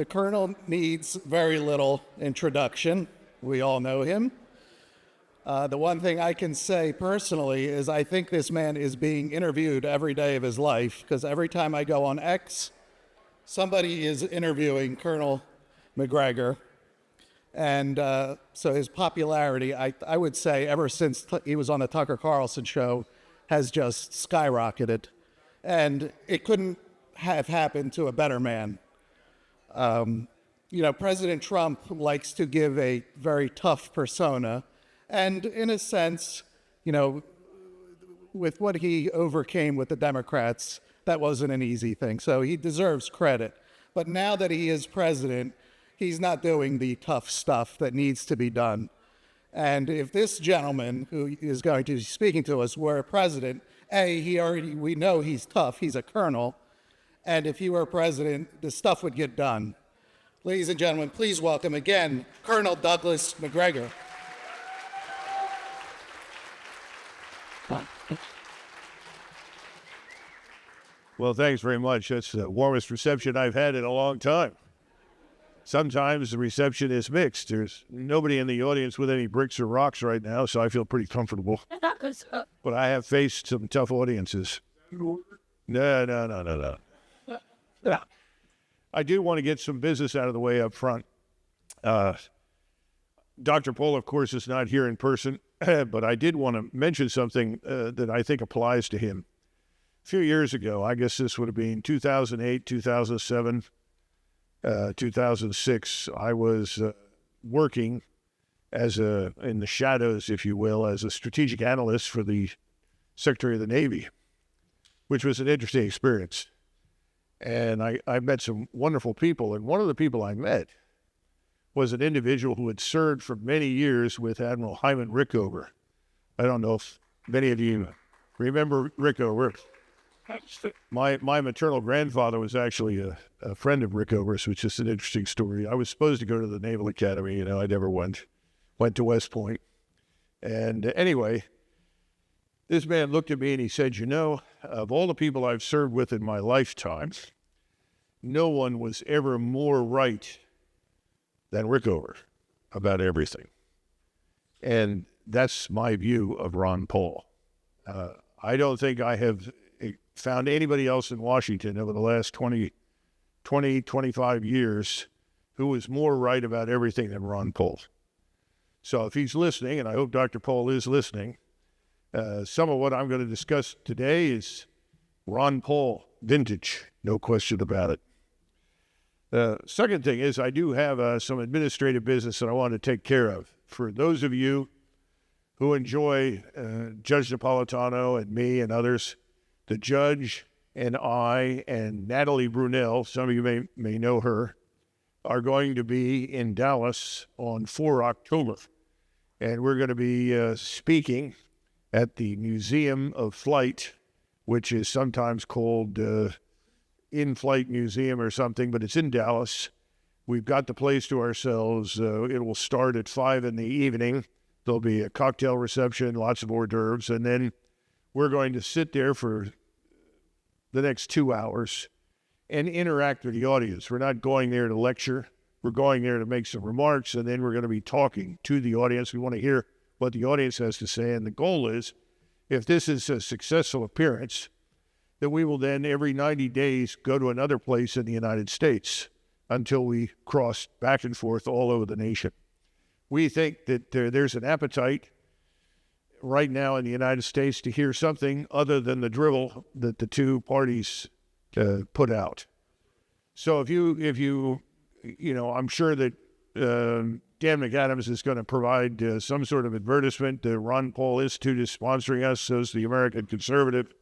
The Colonel needs very little introduction. We all know him. The one thing I can say personally is I think this man is being interviewed every day of his life, because every time I go on X, somebody is interviewing Colonel Macgregor. And so his popularity, I would say, ever since he was on the Tucker Carlson show, has just skyrocketed. And it couldn't have happened to a better man. President Trump likes to give a very tough persona. And in a sense, with what he overcame with the Democrats, that wasn't an easy thing. So he deserves credit. But now that he is president, he's not doing the tough stuff that needs to be done. And if this gentleman who is going to be speaking to us were president, we know he's tough, he's a colonel. And if he were president, the stuff would get done. Ladies and gentlemen, please welcome again, Colonel Douglas Macgregor. Well, thanks very much. That's the warmest reception I've had in a long time. Sometimes the reception is mixed. There's nobody in the audience with any bricks or rocks right now, so I feel pretty comfortable. But I have faced some tough audiences. No. I do want to get some business out of the way up front. Dr. Pohl, of course, is not here in person, but I did want to mention something that I think applies to him. A few years ago, I guess this would have been 2008, 2007, 2006, I was working in the shadows, if you will, as a strategic analyst for the Secretary of the Navy, which was an interesting experience. And I met some wonderful people, and one of the people I met was an individual who had served for many years with Admiral Hyman Rickover. I don't know if many of you remember Rickover. My maternal grandfather was actually a friend of Rickover's, which is an interesting story. I was supposed to go to the Naval Academy. I never went. Went to West Point. And anyway, this man looked at me and he said, of all the people I've served with in my lifetime, no one was ever more right than Rickover about everything. And that's my view of Ron Paul. I don't think I have found anybody else in Washington over the last 25 years who was more right about everything than Ron Paul. So if he's listening, and I hope Dr. Paul is listening, some of what I'm going to discuss today is Ron Paul vintage, no question about it. The second thing is I do have some administrative business that I want to take care of. For those of you who enjoy Judge Napolitano and me and others, the judge and I and Natalie Brunel, some of you may know her, are going to be in Dallas on 4 October. And we're going to be speaking at the Museum of Flight, which is sometimes called In-Flight Museum or something, but it's in Dallas. We've got the place to ourselves. It will start at 5 in the evening. There'll be a cocktail reception, lots of hors d'oeuvres, and then we're going to sit there for the next 2 hours and interact with the audience. We're not going there to lecture. We're going there to make some remarks, and then we're going to be talking to the audience. We want to hear what the audience has to say, and the goal is, if this is a successful appearance, that we will then every 90 days go to another place in the United States until we cross back and forth all over the nation. We think that there's an appetite right now in the United States to hear something other than the drivel that the two parties put out. So if you I'm sure that Dan McAdams is going to provide some sort of advertisement. The Ron Paul Institute is sponsoring us, so is the American Conservative.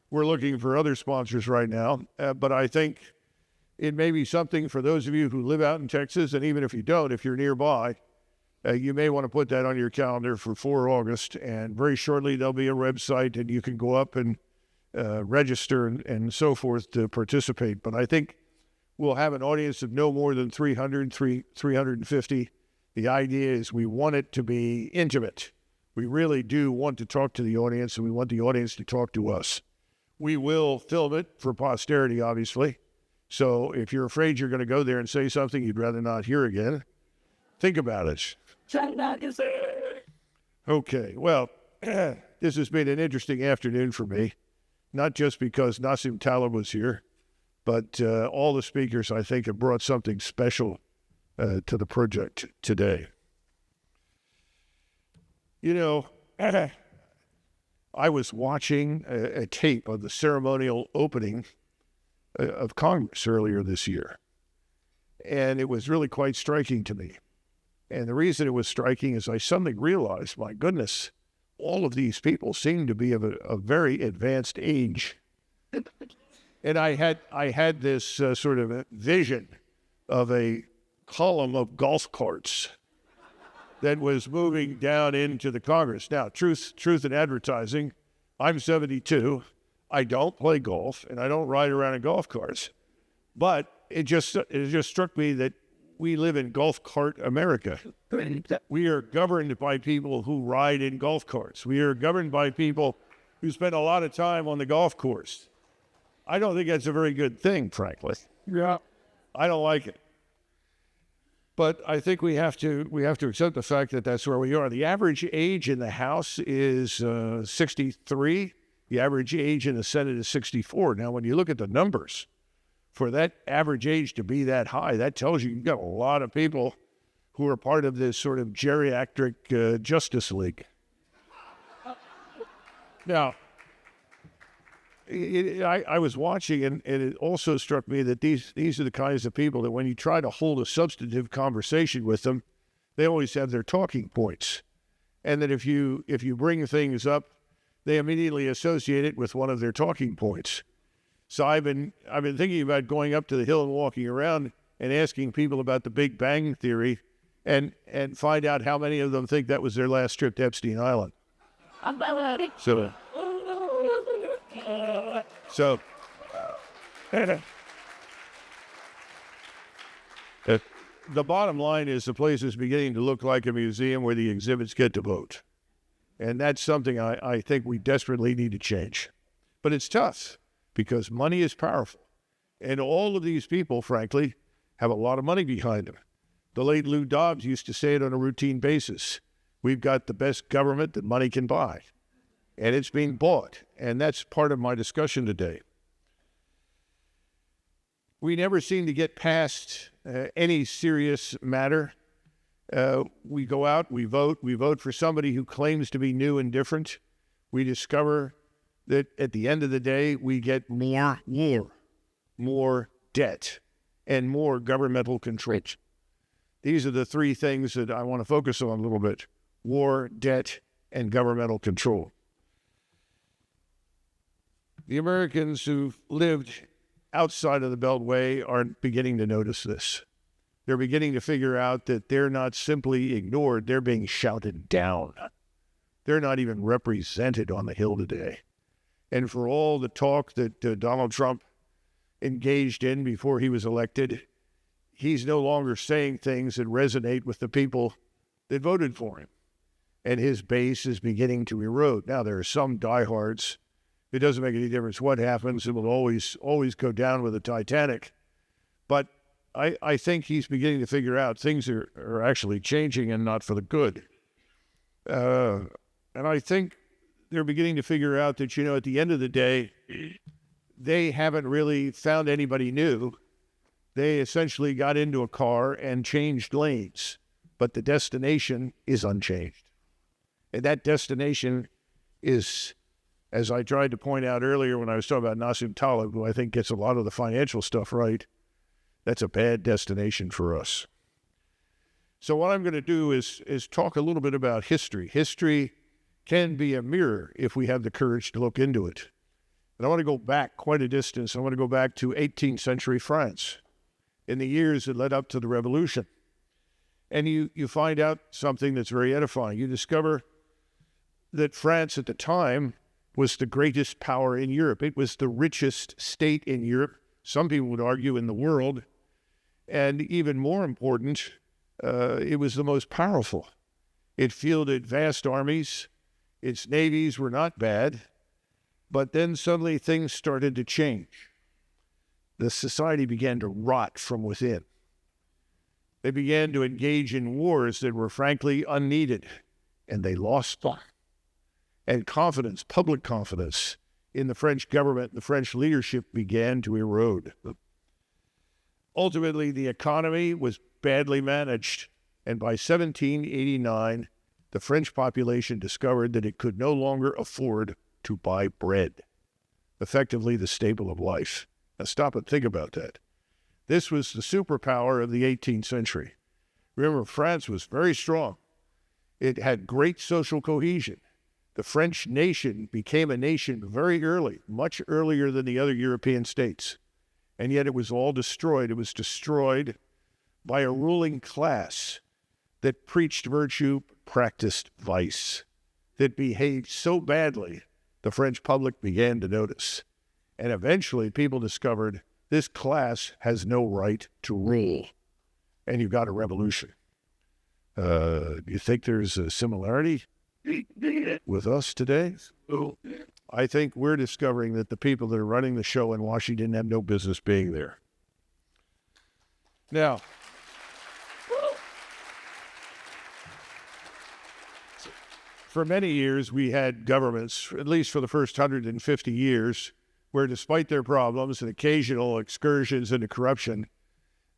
We're looking for other sponsors right now, but I think it may be something for those of you who live out in Texas, and even if you don't, if you're nearby, you may want to put that on your calendar for 4 August, and very shortly there'll be a website, and you can go up and register and so forth to participate. But I think we'll have an audience of no more than 350. The idea is we want it to be intimate. We really do want to talk to the audience, and we want the audience to talk to us. We will film it for posterity, obviously, So if you're afraid you're going to go there and say something you'd rather not hear again, think about it. Okay, well, this has been an interesting afternoon for me, not just because Nassim Taleb was here, but all the speakers, I think, have brought something special to the project today. You know, I was watching a tape of the ceremonial opening of Congress earlier this year, and it was really quite striking to me. And the reason it was striking is I suddenly realized, my goodness, all of these people seem to be of a very advanced age. And I had this sort of a vision of a column of golf carts that was moving down into the Congress. Now, truth in advertising, I'm 72. I don't play golf, and I don't ride around in golf carts. But it just struck me that we live in golf cart America. We are governed by people who ride in golf carts. We are governed by people who spend a lot of time on the golf course. I don't think that's a very good thing, frankly. Yeah. I don't like it. But I think we have to accept the fact that that's where we are. The average age in the House is 63. The average age in the Senate is 64. Now, when you look at the numbers, for that average age to be that high, that tells you've got a lot of people who are part of this sort of geriatric Justice League. Now, I was watching, and it also struck me that these are the kinds of people that when you try to hold a substantive conversation with them, they always have their talking points. And that if you bring things up, they immediately associate it with one of their talking points. So I've been thinking about going up to the Hill and walking around and asking people about the Big Bang Theory and find out how many of them think that was their last trip to Epstein Island. So the bottom line is the place is beginning to look like a museum where the exhibits get to vote. And that's something I think we desperately need to change. But it's tough because money is powerful. And all of these people, frankly, have a lot of money behind them. The late Lou Dobbs used to say it on a routine basis. We've got the best government that money can buy. And it's being bought. And that's part of my discussion today. We never seem to get past any serious matter. We go out, we vote for somebody who claims to be new and different. We discover that at the end of the day, we get more debt and more governmental control. These are the three things that I want to focus on a little bit: war, debt, and governmental control. The Americans who've lived outside of the Beltway are beginning to notice this. They're beginning to figure out that they're not simply ignored, they're being shouted down. They're not even represented on the Hill today. And for all the talk that Donald Trump engaged in before he was elected, he's no longer saying things that resonate with the people that voted for him. And his base is beginning to erode. Now, there are some diehards. It doesn't make any difference what happens. It will always go down with the Titanic. But I think he's beginning to figure out things are actually changing and not for the good. And I think they're beginning to figure out that, at the end of the day, they haven't really found anybody new. They essentially got into a car and changed lanes, but the destination is unchanged. And that destination is, as I tried to point out earlier when I was talking about Nassim Taleb, who I think gets a lot of the financial stuff right, that's a bad destination for us. So what I'm going to do is talk a little bit about history. History can be a mirror if we have the courage to look into it. And I want to go back quite a distance. I want to go back to 18th century France in the years that led up to the revolution. And you find out something that's very edifying. You discover that France at the time was the greatest power in Europe. It was the richest state in Europe. Some people would argue in the world. And even more important, it was the most powerful. It fielded vast armies. Its navies were not bad. But then suddenly things started to change. the society began to rot from within. They began to engage in wars that were frankly unneeded, and they lost them. And confidence, public confidence in the French government, the French leadership began to erode. Ultimately, the economy was badly managed, and by 1789, the French population discovered that it could no longer afford to buy bread, effectively the staple of life. Now stop and think about that. This was the superpower of the 18th century. Remember, France was very strong. It had great social cohesion. The French nation became a nation very early, much earlier than the other European states. And yet it was all destroyed. It was destroyed by a ruling class that preached virtue, practiced vice, that behaved so badly, the French public began to notice. And eventually people discovered this class has no right to rule. And you've got a revolution. Do you think there's a similarity with us today? I think we're discovering that the people that are running the show in Washington have no business being there. Now, for many years, we had governments, at least for the first 150 years, where despite their problems and occasional excursions into corruption,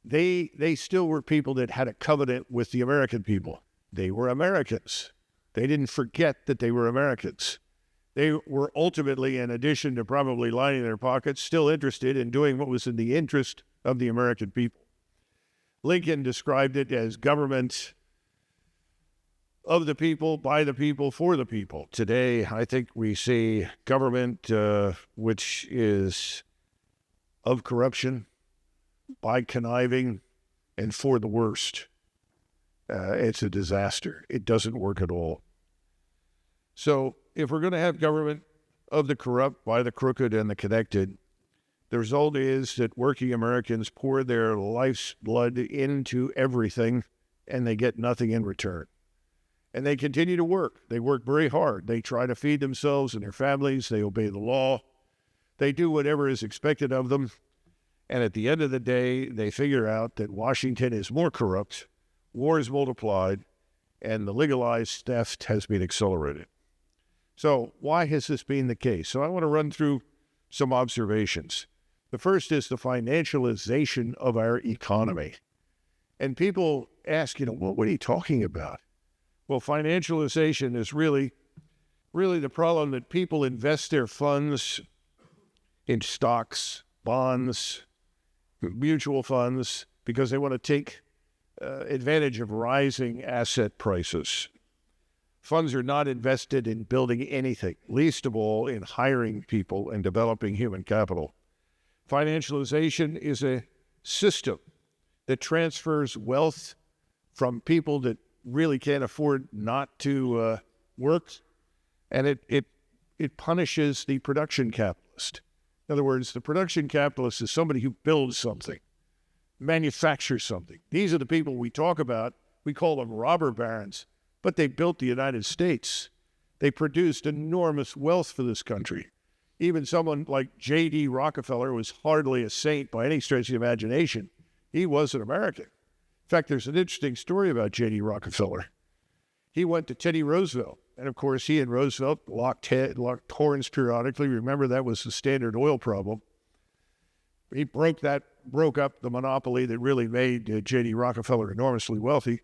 they still were people that had a covenant with the American people. They were Americans. They didn't forget that they were Americans. They were ultimately, in addition to probably lining their pockets, still interested in doing what was in the interest of the American people. Lincoln described it as government of the people, by the people, for the people. Today, I think we see government which is of corruption, by conniving, and for the worst. It's a disaster. It doesn't work at all. So if we're going to have government of the corrupt, by the crooked, and the connected, the result is that working Americans pour their life's blood into everything, and they get nothing in return. And they continue to work. They work very hard. They try to feed themselves and their families. They obey the law. They do whatever is expected of them. And at the end of the day, they figure out that Washington is more corrupt, war is multiplied, and the legalized theft has been accelerated. So why has this been the case? So I want to run through some observations. The first is the financialization of our economy. And people ask, well, what are you talking about? Well, financialization is really the problem that people invest their funds in stocks, bonds, mutual funds, because they want to take advantage of rising asset prices. Funds are not invested in building anything, least of all in hiring people and developing human capital. Financialization is a system that transfers wealth from people that really can't afford not to work, and it punishes the production capitalist. In other words, the production capitalist is somebody who builds something, manufactures something. These are the people we talk about. We call them robber barons, but they built the United States. They produced enormous wealth for this country. Even someone like J.D. Rockefeller was hardly a saint by any stretch of the imagination. He was an American. In fact, there's an interesting story about J.D. Rockefeller. He went to Teddy Roosevelt, and of course he and Roosevelt locked horns periodically. Remember, that was the Standard Oil problem. He broke up the monopoly that really made J.D. Rockefeller enormously wealthy.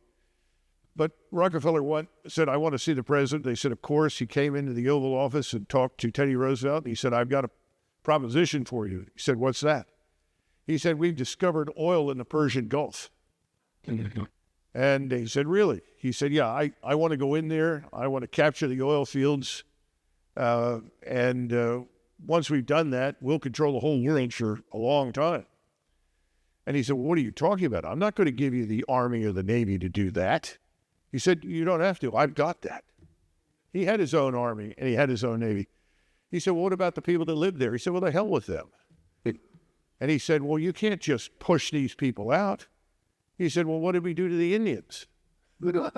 But Rockefeller said, I want to see the president. They said, of course. He came into the Oval Office and talked to Teddy Roosevelt. And he said, I've got a proposition for you. He said, what's that? He said, we've discovered oil in the Persian Gulf. And he said, really? He said, yeah, I want to go in there. I want to capture the oil fields. And once we've done that, we'll control the whole world for a long time. And he said, well, what are you talking about? I'm not going to give you the Army or the Navy to do that. He said, you don't have to. I've got that. He had his own army and he had his own Navy. He said, well, what about the people that live there? He said, well, the hell with them. And he said, well, you can't just push these people out. He said, well, what did we do to the Indians? Now,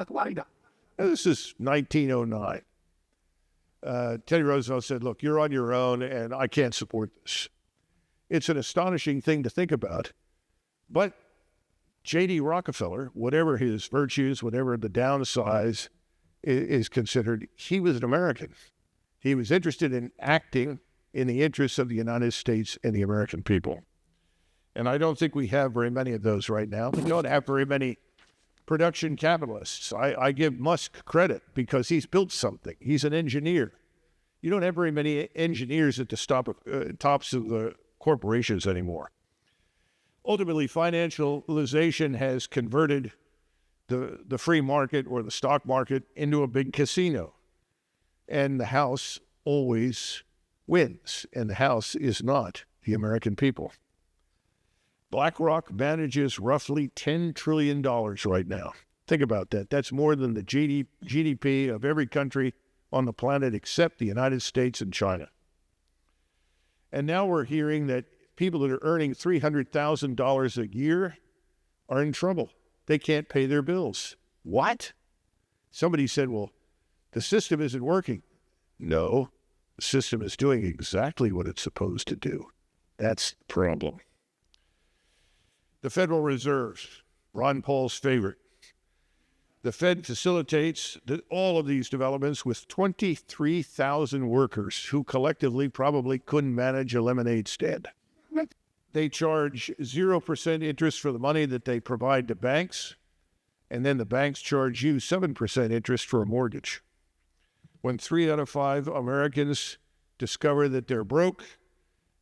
this is 1909. Teddy Roosevelt said, look, you're on your own and I can't support this. It's an astonishing thing to think about. But J.D. Rockefeller, whatever his virtues, whatever the downsides is considered, he was an American. He was interested in acting in the interests of the United States and the American people. And I don't think we have very many of those right now. We don't have very many production capitalists. I give Musk credit because he's built something. He's an engineer. You don't have very many engineers at the tops of the corporations anymore. Ultimately, financialization has converted the free market or the stock market into a big casino. And the house always wins, and the house is not the American people. BlackRock manages roughly $10 trillion right now. Think about that. That's more than the GDP of every country on the planet except the United States and China. And now we're hearing that people that are earning $300,000 a year are in trouble. They can't pay their bills. What? Somebody said, well, the system isn't working. No, the system is doing exactly what it's supposed to do. That's the problem. The Federal Reserve, Ron Paul's favorite. The Fed facilitates all of these developments with 23,000 workers who collectively probably couldn't manage a lemonade stand. They charge 0% interest for the money that they provide to banks, and then the banks charge you 7% interest for a mortgage. When 3 out of 5 Americans discover that they're broke,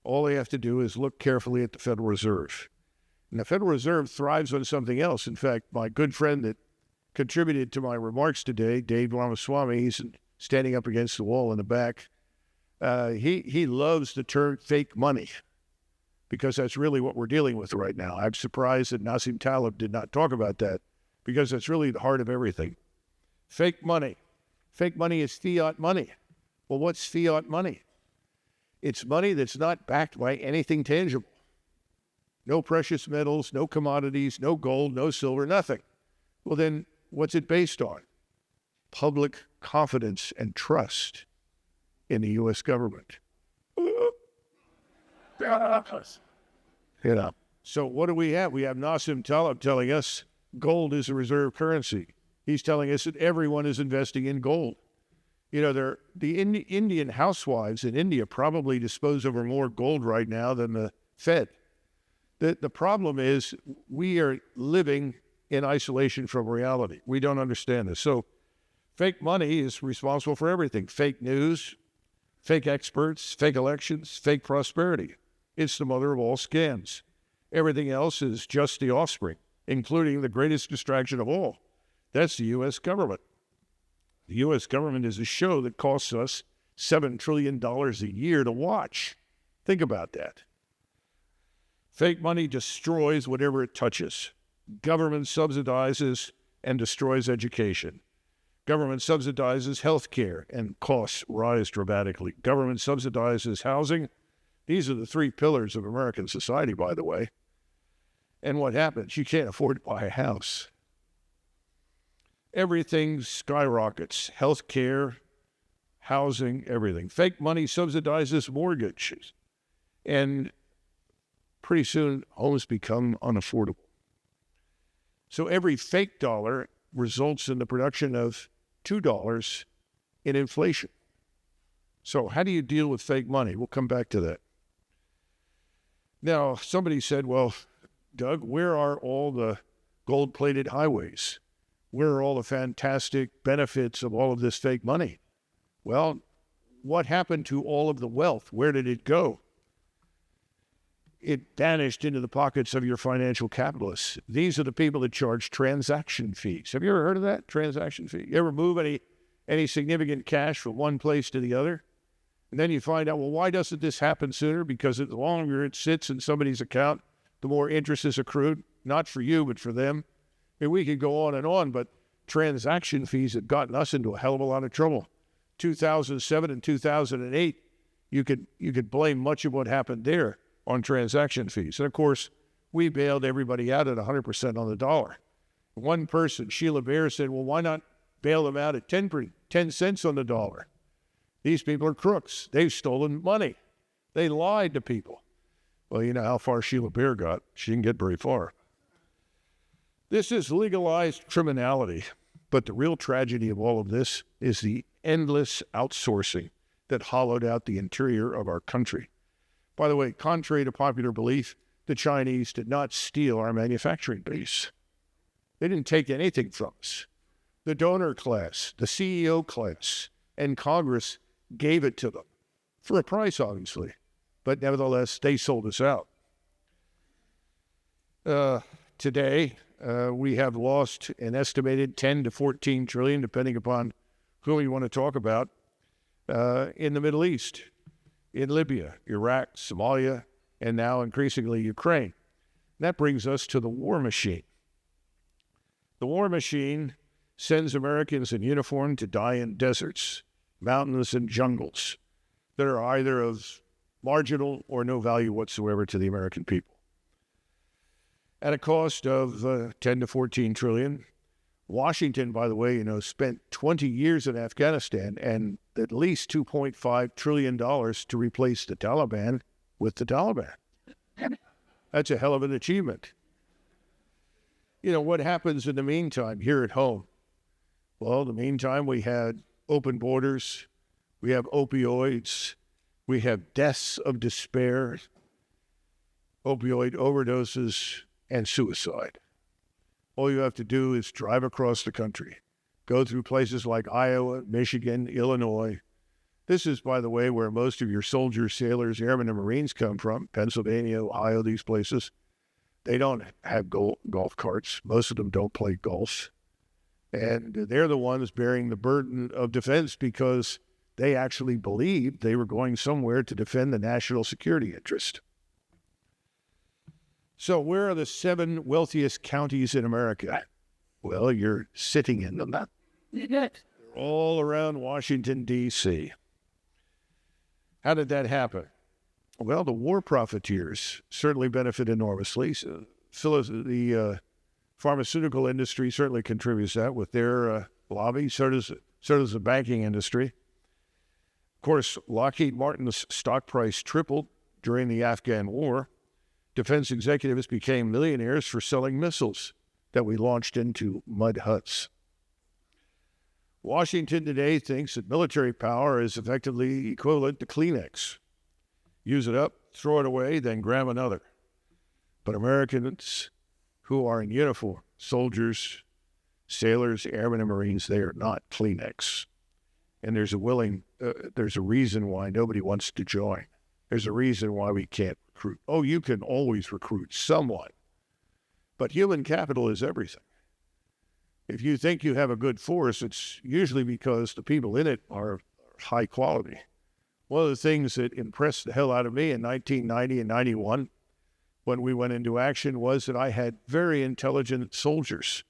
all they have to do is look carefully at the Federal Reserve. And the Federal Reserve thrives on something else. In fact, my good friend that contributed to my remarks today, Dave Ramaswamy, he's standing up against the wall in the back. He loves the term fake money because that's really what we're dealing with right now. I'm surprised that Nassim Taleb did not talk about that because that's really the heart of everything. Fake money. Fake money is fiat money. Well, what's fiat money? It's money that's not backed by anything tangible. No precious metals, no commodities, no gold, no silver, nothing. Well, then what's it based on? Public confidence and trust in the U.S. government. So what do we have? We have Nassim Taleb telling us gold is a reserve currency. He's telling us that everyone is investing in gold. You know, the Indian housewives in India probably dispose over more gold right now than the Fed. The problem is we are living in isolation from reality. We don't understand this. So fake money is responsible for everything. Fake news, fake experts, fake elections, fake prosperity. It's the mother of all scams. Everything else is just the offspring, including the greatest distraction of all. That's the U.S. government. The U.S. government is a show that costs us $7 trillion a year to watch. Think about that. Fake money destroys whatever it touches. Government subsidizes and destroys education. Government subsidizes health care and costs rise dramatically. Government subsidizes housing. These are the 3 pillars of American society, by the way. And what happens? You can't afford to buy a house. Everything skyrockets. Health care, housing, everything. Fake money subsidizes mortgages. And pretty soon, homes become unaffordable. So every fake dollar results in the production of $2 in inflation. So how do you deal with fake money? We'll come back to that. Now, somebody said, well, Doug, where are all the gold-plated highways? Where are all the fantastic benefits of all of this fake money? Well, what happened to all of the wealth? Where did it go? It vanished into the pockets of your financial capitalists. These are the people that charge transaction fees. Have you ever heard of that, transaction fee? You ever move any significant cash from one place to the other? And then you find out, well, why doesn't this happen sooner? Because the longer it sits in somebody's account, the more interest is accrued, not for you, but for them. And we could go on, but transaction fees have gotten us into a hell of a lot of trouble. 2007 and 2008, you could blame much of what happened there on transaction fees. And of course, we bailed everybody out at 100% on the dollar. One person, Sheila Bair, said, well, why not bail them out at 10 cents on the dollar? These people are crooks. They've stolen money. They lied to people. Well, you know how far Sheila Bair got. She didn't get very far. This is legalized criminality, but the real tragedy of all of this is the endless outsourcing that hollowed out the interior of our country. By the way, contrary to popular belief, the Chinese did not steal our manufacturing base. They didn't take anything from us. The donor class, the CEO class, and Congress gave it to them for a price, obviously, but nevertheless, they sold us out. Today, we have lost an estimated 10 to 14 trillion, depending upon who you want to talk about, in the Middle East, in Libya, Iraq, Somalia, and now increasingly Ukraine. That brings us to the war machine. The war machine sends Americans in uniform to die in deserts, mountains, and jungles that are either of marginal or no value whatsoever to the American people. At a cost of 10 to 14 trillion, Washington, by the way, spent 20 years in Afghanistan and at least $2.5 trillion to replace the Taliban with the Taliban. That's a hell of an achievement. What happens in the meantime here at home? Well, in the meantime, we had open borders, we have opioids, we have deaths of despair, opioid overdoses, and suicide. All you have to do is drive across the country, go through places like Iowa, Michigan, Illinois. This is, by the way, where most of your soldiers, sailors, airmen, and Marines come from, Pennsylvania, Ohio, these places. They don't have golf carts. Most of them don't play golf. And they're the ones bearing the burden of defense because they actually believed they were going somewhere to defend the national security interest. So where are the 7 wealthiest counties in America? Well, you're sitting in them. They're all around Washington, D.C. How did that happen? Well, the war profiteers certainly benefit enormously. So, the pharmaceutical industry certainly contributes that with their lobby. So does the banking industry. Of course, Lockheed Martin's stock price tripled during the Afghan war. Defense executives became millionaires for selling missiles that we launched into mud huts. Washington today thinks that military power is effectively equivalent to Kleenex. Use it up, throw it away, then grab another. But Americans who are in uniform, soldiers, sailors, airmen, and Marines, they are not Kleenex. And there's a reason why nobody wants to join. There's a reason why we can't recruit. Oh, you can always recruit someone. But human capital is everything. If you think you have a good force, it's usually because the people in it are high quality. One of the things that impressed the hell out of me in 1990 and 91 when we went into action was that I had very intelligent soldiers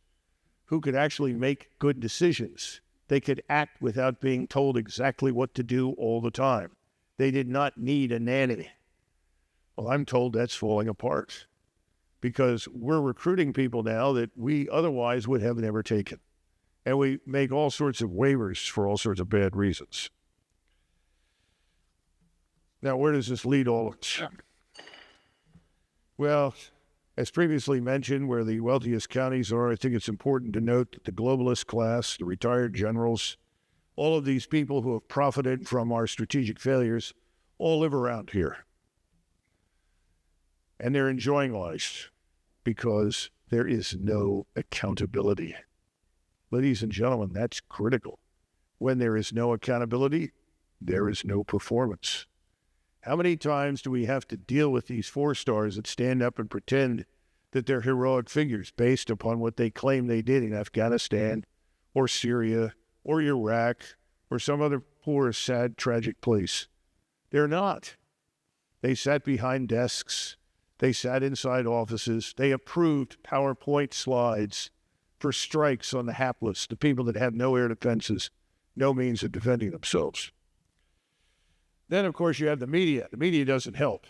who could actually make good decisions. They could act without being told exactly what to do all the time. They did not need a nanny. Well, I'm told that's falling apart because we're recruiting people now that we otherwise would have never taken. And we make all sorts of waivers for all sorts of bad reasons. Now, where does this lead all of us? Well, as previously mentioned, where the wealthiest counties are, I think it's important to note that the globalist class, the retired generals, all of these people who have profited from our strategic failures, all live around here. And they're enjoying life because there is no accountability. Ladies and gentlemen, that's critical. When there is no accountability, there is no performance. How many times do we have to deal with these 4-stars that stand up and pretend that they're heroic figures based upon what they claim they did in Afghanistan or Syria or Iraq or some other poor, sad, tragic place? They're not. They sat behind desks. They sat inside offices. They approved PowerPoint slides for strikes on the hapless, the people that have no air defenses, no means of defending themselves. Then, of course, you have the media. The media doesn't help.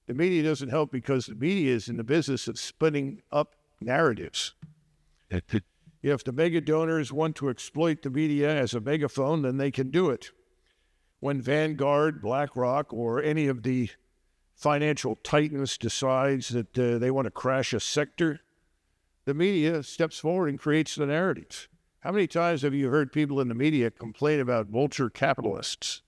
The media doesn't help because the media is in the business of spinning up narratives. If the mega donors want to exploit the media as a megaphone, then they can do it. When Vanguard, BlackRock, or any of the financial titans decides that they want to crash a sector, the media steps forward and creates the narrative. How many times have you heard people in the media complain about vulture capitalists,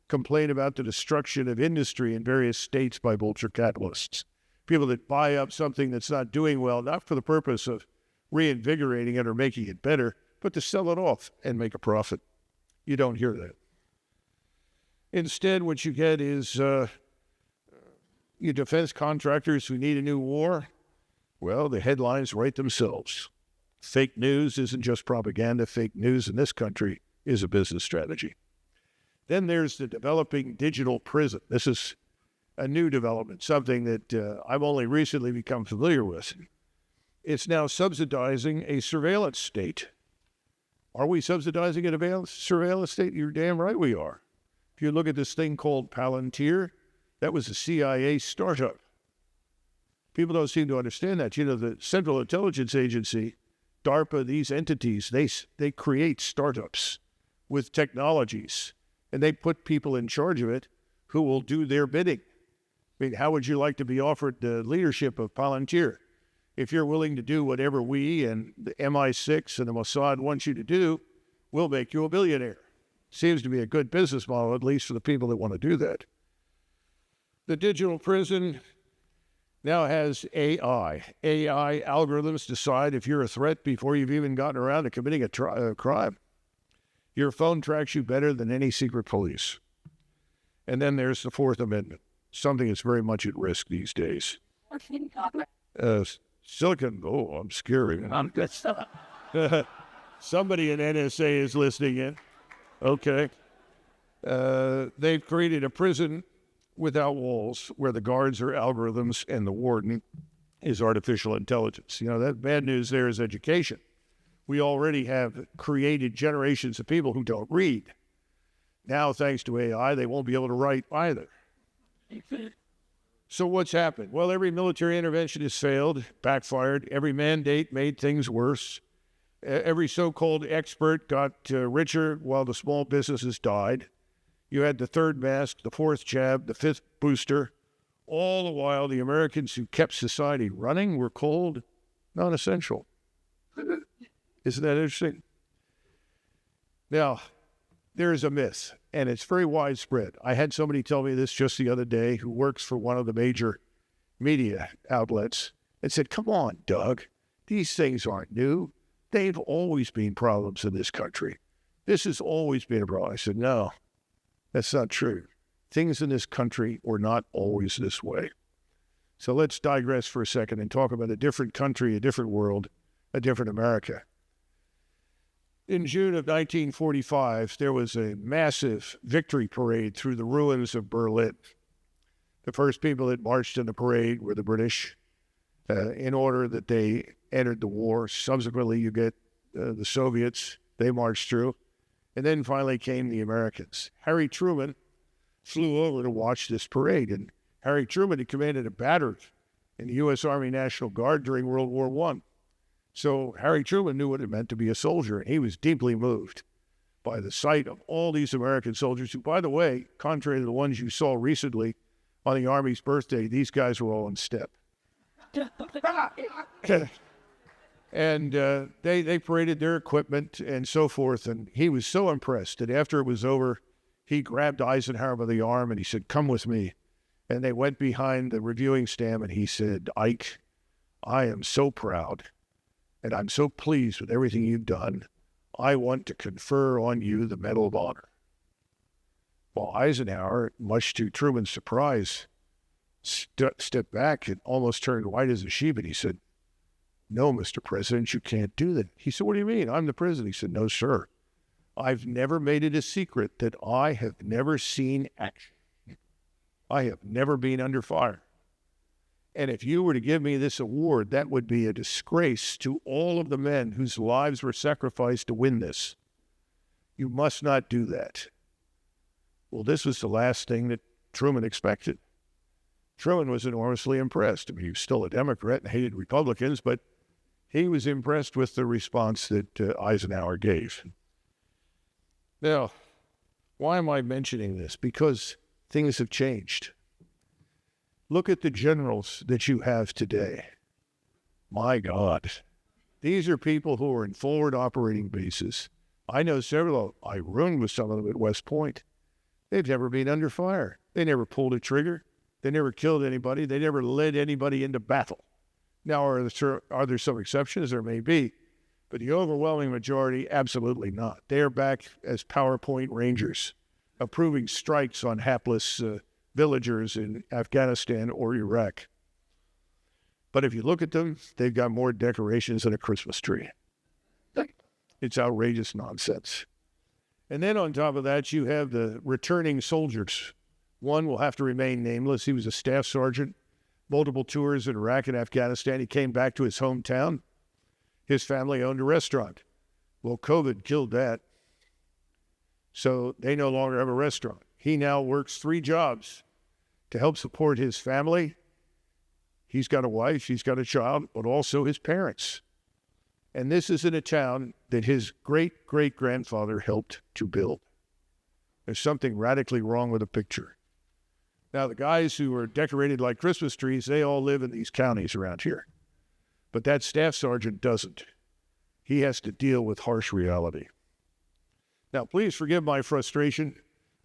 complain about the destruction of industry in various states by vulture capitalists, people that buy up something that's not doing well, not for the purpose of reinvigorating it or making it better, but to sell it off and make a profit? You don't hear that. Instead, what you get is your defense contractors who need a new war. Well, the headlines write themselves. Fake news isn't just propaganda. Fake news in this country is a business strategy. Then there's the developing digital prison. This is a new development, something that I've only recently become familiar with. It's now subsidizing a surveillance state. Are we subsidizing a surveillance state? You're damn right we are. If you look at this thing called Palantir, that was a CIA startup. People don't seem to understand that. You know, the Central Intelligence Agency, DARPA, these entities, they create startups with technologies, and they put people in charge of it who will do their bidding. I mean, how would you like to be offered the leadership of Palantir? If you're willing to do whatever we and the MI6 and the Mossad want you to do, we'll make you a billionaire. Seems to be a good business model, at least for the people that want to do that. The digital prison now has AI. AI algorithms decide if you're a threat before you've even gotten around to committing a crime. Your phone tracks you better than any secret police. And then there's the Fourth Amendment, something that's very much at risk these days. Silicon, I'm scary. Somebody in NSA is listening in. Okay. They've created a prison without walls where the guards are algorithms and the warden is artificial intelligence. You know, that bad news there is education. We already have created generations of people who don't read. Now, thanks to AI, they won't be able to write either. So what's happened? Well, every military intervention has failed, backfired. Every mandate made things worse. Every so-called expert got richer while the small businesses died. You had the third mask, the fourth jab, the fifth booster. All the while, the Americans who kept society running were called non-essential. Isn't that interesting? Now, there is a myth, and it's very widespread. I had somebody tell me this just the other day who works for one of the major media outlets and said, come on, Doug, these things aren't new. They've always been problems in this country. This has always been a problem. I said, no, that's not true. Things in this country were not always this way. So let's digress for a second and talk about a different country, a different world, a different America. In June of 1945, there was a massive victory parade through the ruins of Berlin. The first people that marched in the parade were the British, in order that they entered the war. Subsequently, you get the Soviets, they marched through. And then finally came the Americans. Harry Truman flew over to watch this parade. And Harry Truman had commanded a battery in the U.S. Army National Guard during World War I. So Harry Truman knew what it meant to be a soldier, and he was deeply moved by the sight of all these American soldiers who, by the way, contrary to the ones you saw recently on the Army's birthday, these guys were all in step. And they paraded their equipment and so forth, and he was so impressed that after it was over, he grabbed Eisenhower by the arm and he said, come with me. And they went behind the reviewing stand and he said, Ike, I am so proud and I'm so pleased with everything you've done. I want to confer on you the Medal of Honor. Well, Eisenhower, much to Truman's surprise, stepped back and almost turned white as a sheep, and he said, no, Mr. President, you can't do that. He said, what do you mean? I'm the president. He said, no, sir. I've never made it a secret that I have never seen action. I have never been under fire. And if you were to give me this award, that would be a disgrace to all of the men whose lives were sacrificed to win this. You must not do that. Well, this was the last thing that Truman expected. Truman was enormously impressed. I mean, he was still a Democrat and hated Republicans, but he was impressed with the response that Eisenhower gave. Now, why am I mentioning this? Because things have changed. Look at the generals that you have today. My God. These are people who are in forward operating bases. I know several. I roomed with some of them at West Point. They've never been under fire. They never pulled a trigger. They never killed anybody. They never led anybody into battle. Now, are there some exceptions? There may be. But the overwhelming majority, absolutely not. They are back as PowerPoint Rangers, approving strikes on hapless villagers in Afghanistan or Iraq. But if you look at them, they've got more decorations than a Christmas tree. It's outrageous nonsense. And then on top of that, you have the returning soldiers. One will have to remain nameless. He was a staff sergeant, multiple tours in Iraq and Afghanistan. He came back to his hometown. His family owned a restaurant. Well, COVID killed that. So they no longer have a restaurant. He now works 3 jobs to help support his family. He's got a wife, he's got a child, but also his parents. And this is in a town that his great-great-grandfather helped to build. There's something radically wrong with the picture. Now, the guys who are decorated like Christmas trees, they all live in these counties around here. But that staff sergeant doesn't. He has to deal with harsh reality. Now, please forgive my frustration.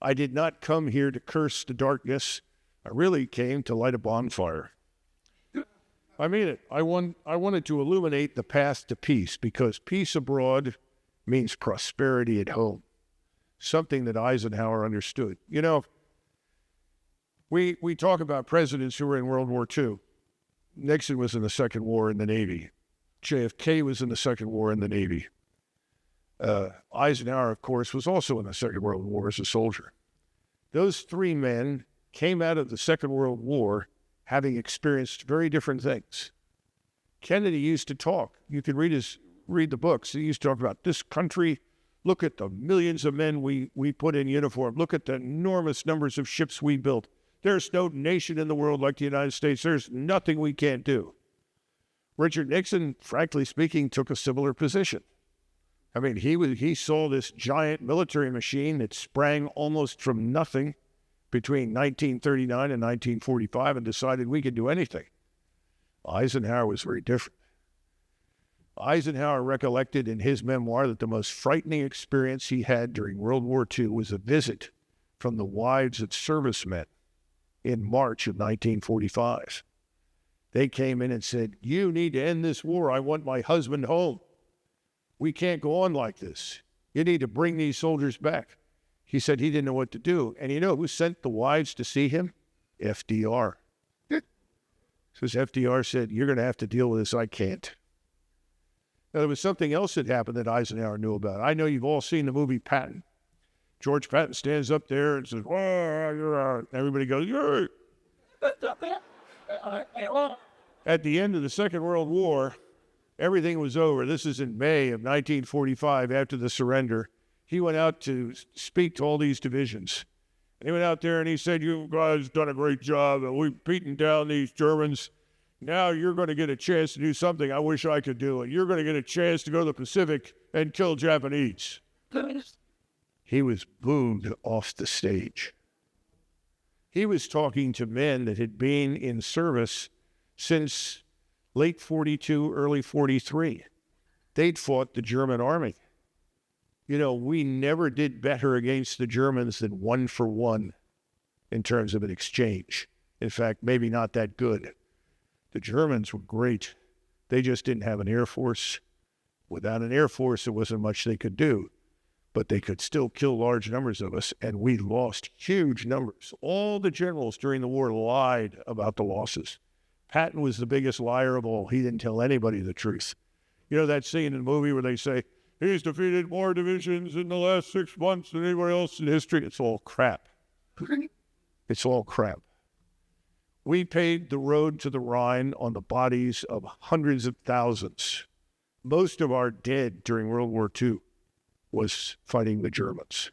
I did not come here to curse the darkness. I really came to light a bonfire. I mean it. I wanted to illuminate the path to peace, because peace abroad means prosperity at home, something that Eisenhower understood. You know, we talk about presidents who were in World War II. Nixon was in the Second War in the Navy. JFK was in the Second War in the Navy. Eisenhower, of course, was also in the Second World War as a soldier. Those 3 men came out of the Second World War having experienced very different things. Kennedy used to talk. You can read the books. He used to talk about this country. Look at the millions of men we put in uniform. Look at the enormous numbers of ships we built. There's no nation in the world like the United States. There's nothing we can't do. Richard Nixon, frankly speaking, took a similar position. I mean, he saw this giant military machine that sprang almost from nothing between 1939 and 1945 and decided we could do anything. Eisenhower was very different. Eisenhower recollected in his memoir that the most frightening experience he had during World War II was a visit from the wives of servicemen in March of 1945. They came in and said, "You need to end this war. I want my husband home. We can't go on like this. You need to bring these soldiers back." He said he didn't know what to do. And you know who sent the wives to see him? FDR. Because FDR said, "You're going to have to deal with this. I can't." Now, there was something else that happened that Eisenhower knew about. I know you've all seen the movie Patton. George Patton stands up there and says, "Whoa," and everybody goes, "Yay." At the end of the Second World War, everything was over. This is in May of 1945 after the surrender. He went out to speak to all these divisions. And he went out there and he said, "You guys done a great job, and we've beaten down these Germans. Now you're going to get a chance to do something I wish I could do, and you're going to get a chance to go to the Pacific and kill Japanese." He was booed off the stage. He was talking to men that had been in service since late 42, early 43. They'd fought the German army. You know, we never did better against the Germans than 1 for 1 in terms of an exchange. In fact, maybe not that good. The Germans were great. They just didn't have an air force. Without an air force, there wasn't much they could do. But they could still kill large numbers of us, and we lost huge numbers. All the generals during the war lied about the losses. Patton was the biggest liar of all. He didn't tell anybody the truth. You know that scene in the movie where they say, "He's defeated more divisions in the last 6 months than anybody else in history"? It's all crap. It's all crap. We paved the road to the Rhine on the bodies of hundreds of thousands. Most of our dead during World War II was fighting the Germans.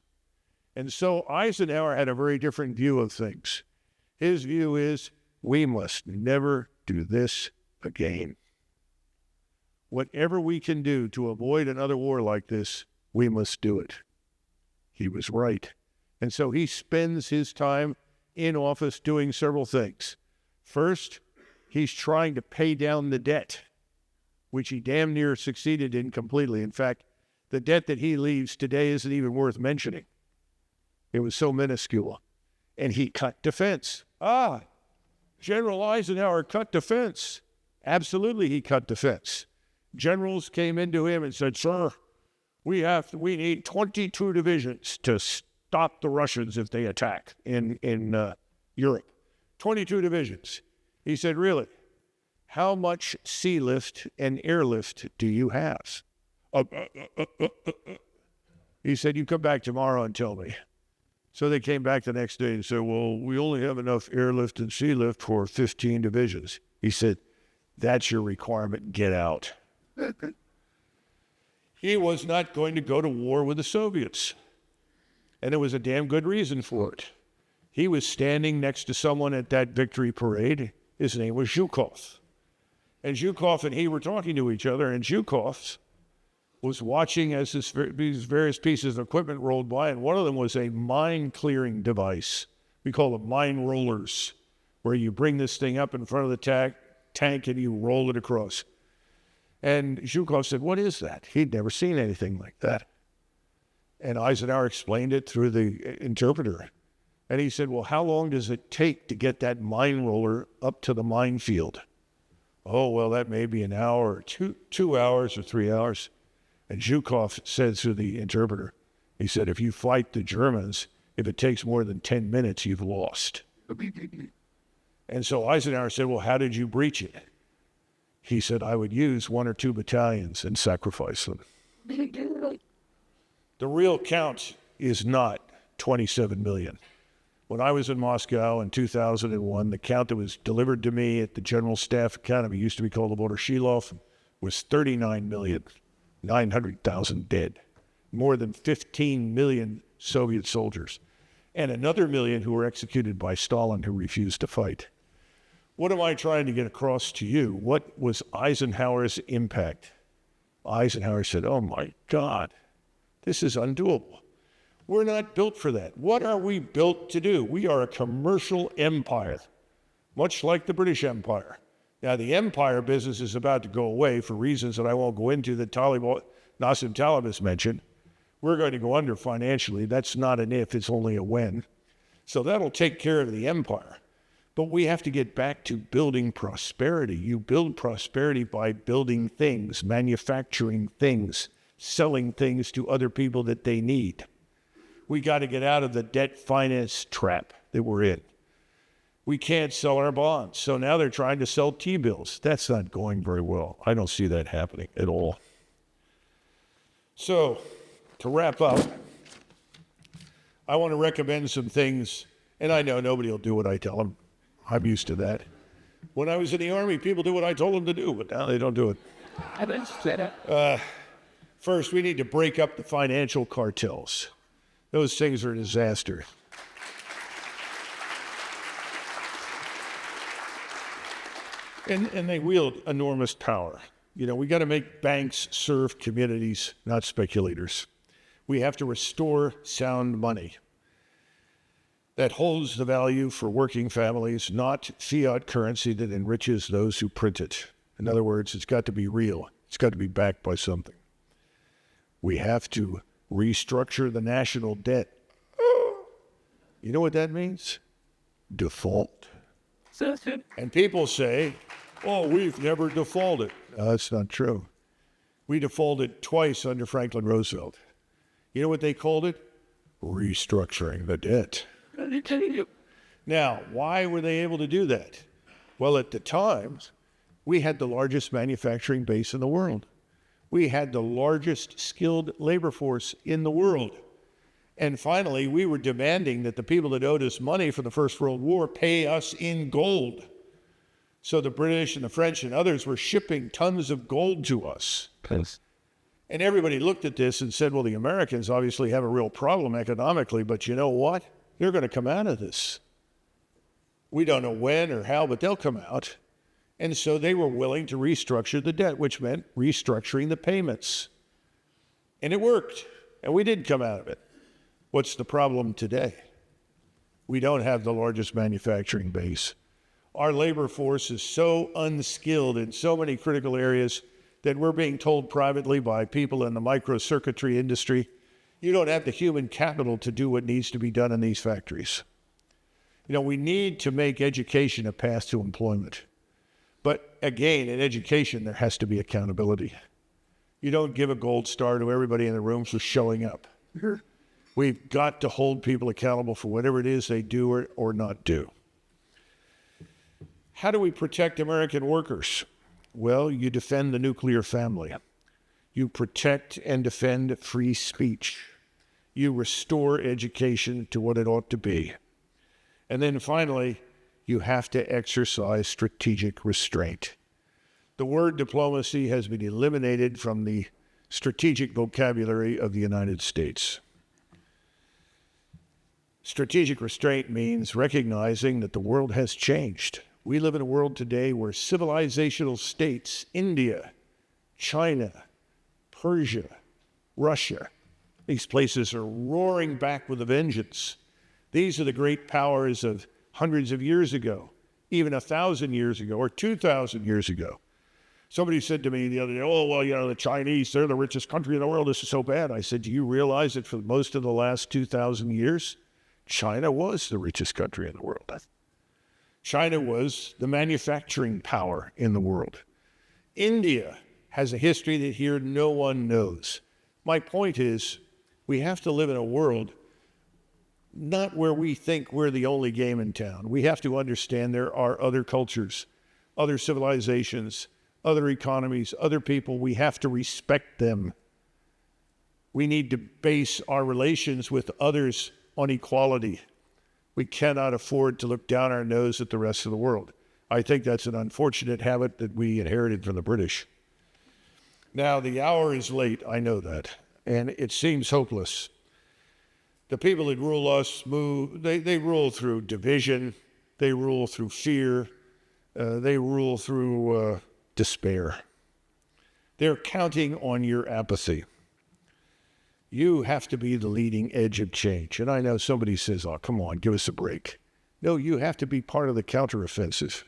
And so Eisenhower had a very different view of things. His view is, we must never do this again. Whatever we can do to avoid another war like this, we must do it. He was right. And so he spends his time in office doing several things. First, he's trying to pay down the debt, which he damn near succeeded in completely. In fact, the debt that he leaves today isn't even worth mentioning. It was so minuscule. And he cut defense. General Eisenhower cut defense. Absolutely, he cut defense. Generals came into him and said, "Sir, we need 22 divisions to stop the Russians if they attack in Europe. 22 divisions." He said, "Really? How much sea lift and airlift do you have?" He said, "You come back tomorrow and tell me." So they came back the next day and said, "Well, we only have enough airlift and sea lift for 15 divisions. He said, "That's your requirement. Get out." He was not going to go to war with the Soviets. And there was a damn good reason for it. He was standing next to someone at that victory parade. His name was Zhukov. And Zhukov and he were talking to each other, and Zhukov was watching as these various pieces of equipment rolled by, and one of them was a mine-clearing device. We call them mine rollers, where you bring this thing up in front of the tank and you roll it across. And Zhukov said, "What is that?" He'd never seen anything like that. And Eisenhower explained it through the interpreter. And he said, "Well, how long does it take to get that mine roller up to the minefield?" "Oh, well, that may be an hour or 2 hours or 3 hours. And Zhukov said through the interpreter, he said, "If you fight the Germans, if it takes more than 10 minutes, you've lost." And so Eisenhower said, "Well, how did you breach it?" He said, "I would use 1 or 2 battalions and sacrifice them." The real count is not 27 million. When I was in Moscow in 2001, the count that was delivered to me at the General Staff Academy, used to be called the Vodoshilov, was 39,900,000 dead, more than 15 million Soviet soldiers, and another million who were executed by Stalin who refused to fight. What am I trying to get across to you? What was Eisenhower's impact? Eisenhower said, "Oh my God, this is undoable. We're not built for that. What are we built to do? We are a commercial empire, much like the British Empire." Now, the empire business is about to go away for reasons that I won't go into that Nassim Taleb has mentioned. We're going to go under financially. That's not an if, it's only a when. So that'll take care of the empire. But we have to get back to building prosperity. You build prosperity by building things, manufacturing things, selling things to other people that they need. We got to get out of the debt finance trap that we're in. We can't sell our bonds. So now they're trying to sell T-bills. That's not going very well. I don't see that happening at all. So to wrap up, I want to recommend some things, and I know nobody will do what I tell them. I'm used to that. When I was in the Army, people do what I told them to do, but now they don't do it. First, we need to break up the financial cartels. Those things are a disaster. And they wield enormous power. You know, we got to make banks serve communities, not speculators. We have to restore sound money that holds the value for working families, not fiat currency that enriches those who print it. In other words, it's got to be real. It's got to be backed by something. We have to restructure the national debt. You know what that means? Default. And people say, "Oh, we've never defaulted." No, that's not true. We defaulted twice under Franklin Roosevelt. You know what they called it? Restructuring the debt. Now, why were they able to do that? Well, at the time, we had the largest manufacturing base in the world. We had the largest skilled labor force in the world. And finally, we were demanding that the people that owed us money for the First World War pay us in gold. So the British and the French and others were shipping tons of gold to us. And everybody looked at this and said, well, the Americans obviously have a real problem economically, but you know what? They're going to come out of this. We don't know when or how, but they'll come out. And so they were willing to restructure the debt, which meant restructuring the payments. And it worked, and we did come out of it. What's the problem today? We don't have the largest manufacturing base. Our labor force is so unskilled in so many critical areas that we're being told privately by people in the microcircuitry industry, you don't have the human capital to do what needs to be done in these factories. You know, we need to make education a path to employment. But again, in education, there has to be accountability. You don't give a gold star to everybody in the room for showing up. We've got to hold people accountable for whatever it is they do or not do. How do we protect American workers? Well, you defend the nuclear family. You protect and defend free speech. You restore education to what it ought to be. And then finally, you have to exercise strategic restraint. The word diplomacy has been eliminated from the strategic vocabulary of the United States. Strategic restraint means recognizing that the world has changed. We live in a world today where civilizational states, India, China, Persia, Russia, these places are roaring back with a vengeance. These are the great powers of hundreds of years ago, even 1,000 years ago, or 2,000 years ago. Somebody said to me the other day, oh, well, you know, the Chinese, they're the richest country in the world. This is so bad. I said, do you realize that for most of the last 2,000 years, China was the richest country in the world? China was the manufacturing power in the world. India has a history that here no one knows. My point is, we have to live in a world not where we think we're the only game in town. We have to understand there are other cultures, other civilizations, other economies, other people. We have to respect them. We need to base our relations with others on equality. We cannot afford to look down our nose at the rest of the world. I think that's an unfortunate habit that we inherited from the British. Now, the hour is late, I know that, and it seems hopeless. The people that rule us they rule through division, they rule through fear, they rule through despair. They're counting on your apathy. You have to be the leading edge of change. And I know somebody says, oh, come on, give us a break. No, you have to be part of the counteroffensive.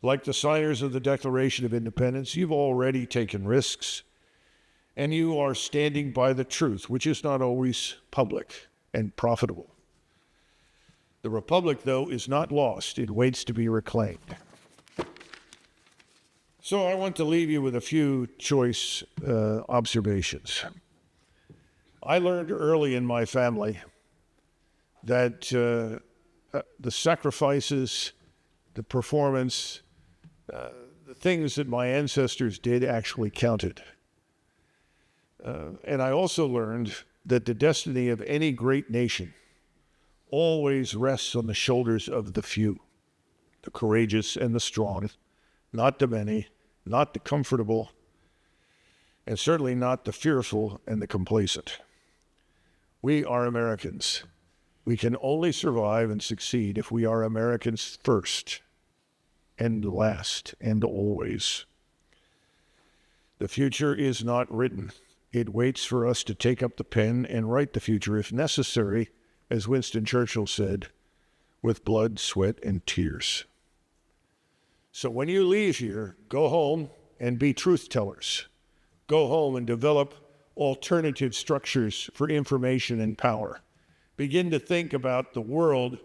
Like the signers of the Declaration of Independence, you've already taken risks, and you are standing by the truth, which is not always public and profitable. The Republic, though, is not lost. It waits to be reclaimed. So I want to leave you with a few choice observations. I learned early in my family that the sacrifices, the performance, the things that my ancestors did actually counted. And I also learned that the destiny of any great nation always rests on the shoulders of the few, the courageous and the strong, not the many, not the comfortable, and certainly not the fearful and the complacent. We are Americans. We can only survive and succeed if we are Americans first and last and always. The future is not written. It waits for us to take up the pen and write the future, if necessary, as Winston Churchill said, with blood, sweat, and tears. So when you leave here, go home and be truth tellers. Go home and develop alternative structures for information and power. Begin to think about the world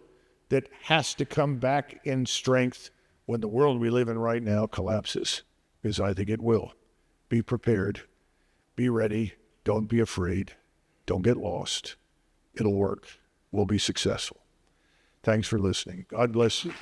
that has to come back in strength when the world we live in right now collapses, because I think it will. Be prepared. Be ready. Don't be afraid. Don't get lost. It'll work. We'll be successful. Thanks for listening. God bless you.